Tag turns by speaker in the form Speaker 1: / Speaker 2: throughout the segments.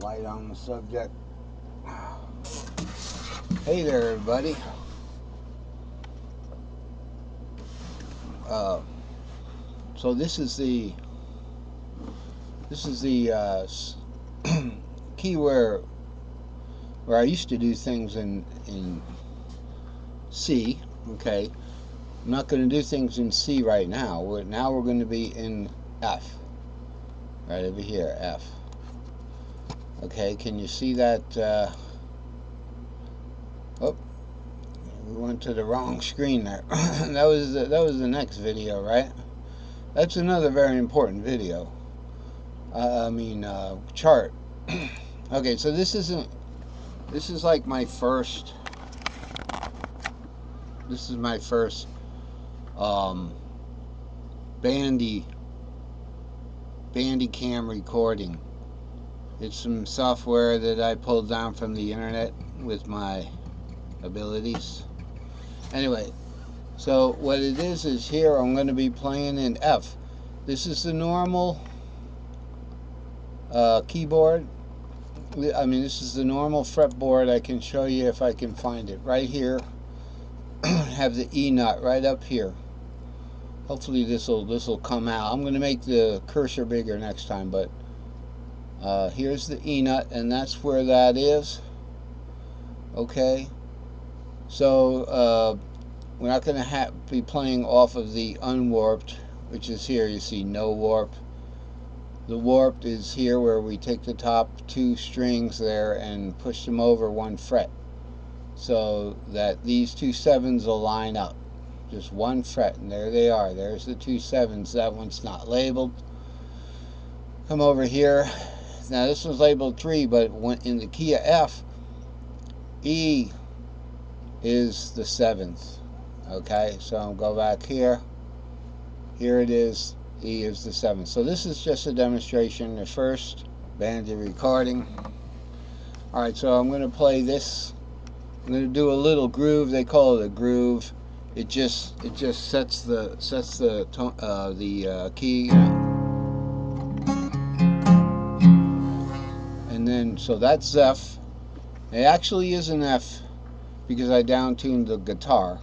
Speaker 1: light on the subject. Hey there, everybody. So this is the key where I used to do things in C. Okay, I'm not going to do things in C right now. Now we're going to be in F. Right over here, F. Okay, can you see that? Oh, we went to the wrong screen there. that was the next video, right? That's another very important video. Chart. Okay, so this is like my first. This is my first Bandi-Cam recording. It's some software that I pulled down from the internet with my abilities. Anyway, so what it is here I'm going to be playing in F. This is the normal keyboard. This is the normal fretboard. I can show you if I can find it. Right here, have the E nut right up here. Hopefully this will come out. I'm going to make the cursor bigger next time, but here's the E nut, and that's where that is. Okay, so we're not going to be playing off of the unwarped, which is here. You see no warp. The warped is here, where we take the top two strings there and push them over one fret, so that these two sevens will line up. Just one fret, and there they are. There's the two sevens. That one's not labeled. Come over here. Now this one's labeled 3, but when in the key of F, E is the 7th. Okay, so I'll go back here. Here it is. E is the 7th. So this is just a demonstration, the first Bandi recording. Alright, so I'm going to play this. I'm going to do a little groove. They call it a groove. It just sets the key, you know. And then, so that's F. It actually is an F because I down-tuned the guitar.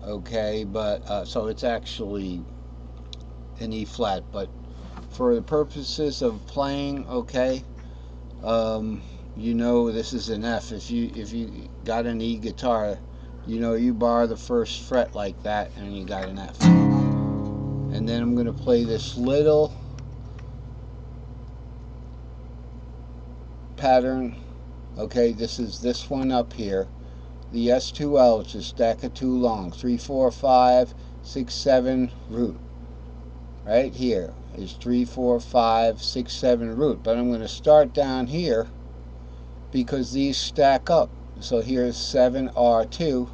Speaker 1: Okay, but so it's actually an E flat, but for the purposes of playing, okay, you know this is an F. If you got an E guitar, you know you bar the first fret like that and you got an F. And then I'm going to play this little pattern. Okay, this is this one up here, the S2L, which is stack of 2 long, 3, 4, 5, 6, 7 root. Right here is 3, 4, 5, 6, 7 root, but I'm going to start down here because these stack up. So here's 7R2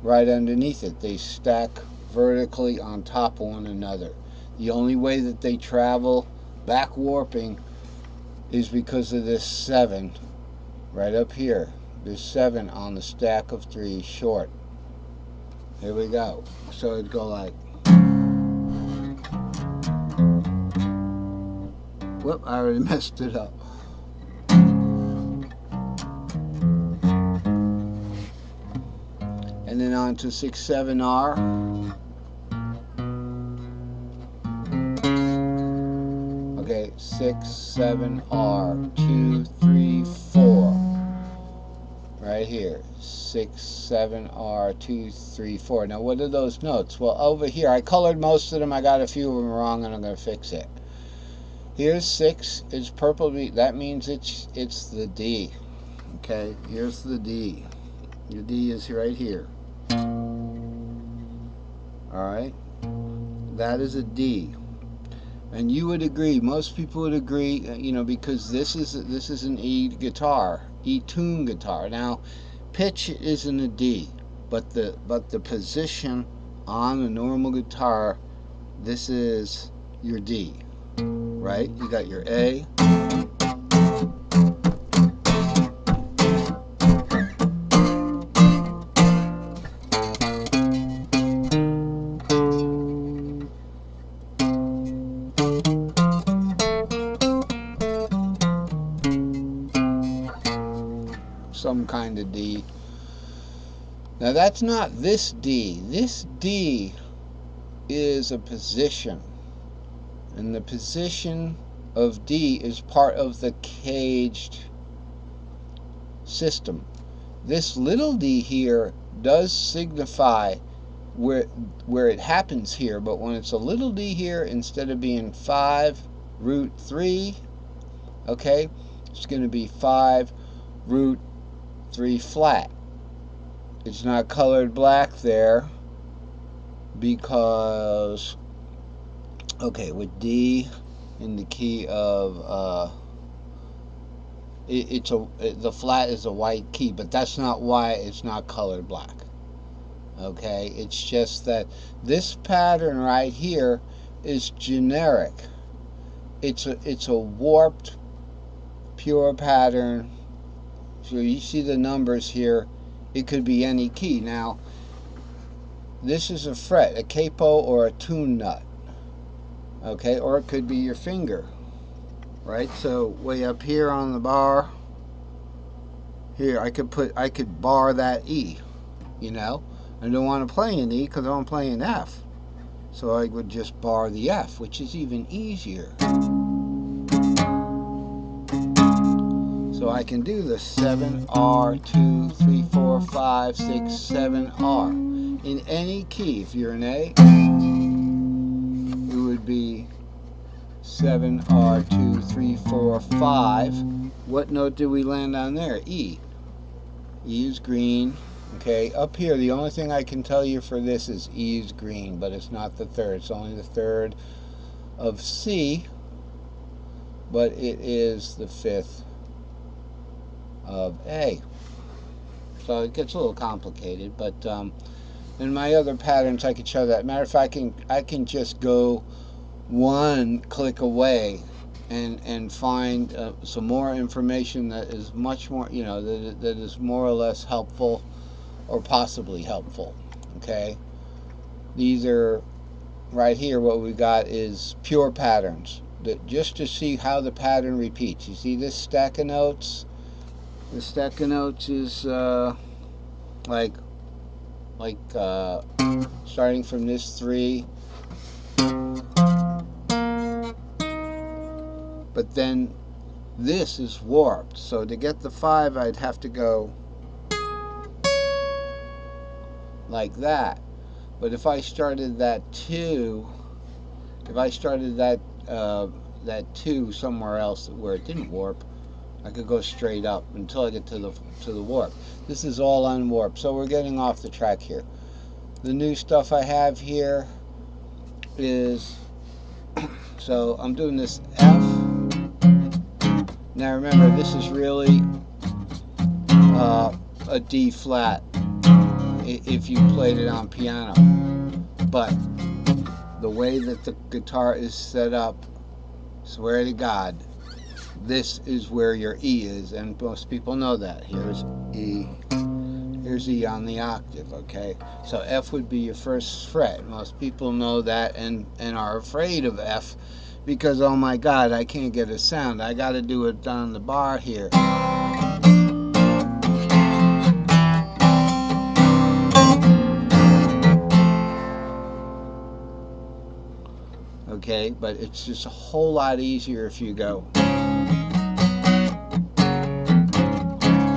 Speaker 1: right underneath it. They stack vertically on top of one another. The only way that they travel back warping is because of this 7 right up here. This 7 on the stack of 3 short. Here we go. So it'd go like, whoop, I already messed it up. And then on to 6, 7R. Okay, 6, 7R, 2, 3, 4. Right here, 6, 7R, 2, 3, 4. Now what are those notes? Well, over here, I colored most of them. I got a few of them wrong, and I'm going to fix it. Here's 6. It's purple. That means it's the D. Okay, here's the D. The D is right here. Alright, that is a D. And you would agree, most people would agree, you know, because this is an E guitar, E tune guitar. Now, pitch isn't a D, but the position on a normal guitar, this is your D, right? You got your A. kind of D. Now that's not this D. This D is a position. And the position of D is part of the caged system. This little d here does signify where it happens here, but when it's a little d here, instead of being 5 root 3, okay, it's going to be 5 root 3 flat. It's not colored black there because, okay, with D in the key of the flat is a white key, but that's not why it's not colored black. Okay, it's just that this pattern right here is generic. It's a warped pure pattern. So you see the numbers here. It could be any key. Now, this is a fret, a capo or a tune nut. Okay, or it could be your finger. Right? So way up here on the bar, here I could bar that E, you know. I don't want to play an E because I want to play an F. So I would just bar the F, which is even easier. So I can do the 7R, 2, 3, 4, 5, 6, 7R. In any key, if you're an A, it would be 7R, 2, 3, 4, 5. What note did we land on there? E. E is green. Okay, up here, the only thing I can tell you for this is E is green, but it's not the third. It's only the third of C, but it is the fifth of A. So it gets a little complicated, but in my other patterns I could show that. Matter of fact, I can just go one click away and find some more information that is much more, you know, that is more or less helpful or possibly helpful. Okay, these are right here. What we got is pure patterns, that just to see how the pattern repeats. You see this stack of notes? The stack of notes is like starting from this 3, but then this is warped. So to get the 5, I'd have to go like that. But if I started that 2, if I started that 2 somewhere else where it didn't warp, I could go straight up until I get to the warp. This is all unwarped, so we're getting off the track here. The new stuff I have here is, so I'm doing this F. Now remember, this is really a D flat if you played it on piano, but the way that the guitar is set up, swear to God, this is where your E is, and most people know that. Here's E. Here's E on the octave, okay? So F would be your first fret. Most people know that and are afraid of F because, oh my God, I can't get a sound. I got to do it on the bar here. Okay, but it's just a whole lot easier if you go.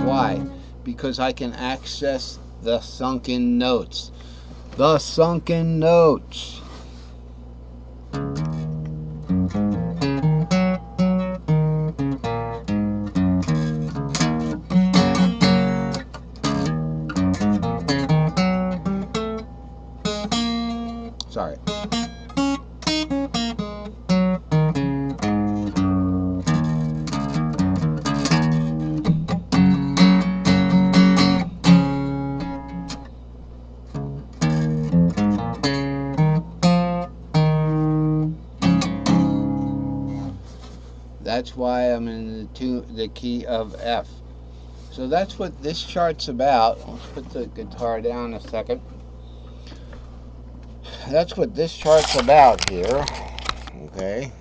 Speaker 1: Why? Because I can access the sunken notes. The sunken notes. Sorry. That's why I'm in the key of F. So that's what this chart's about. Let's put the guitar down a second. That's what this chart's about here. Okay.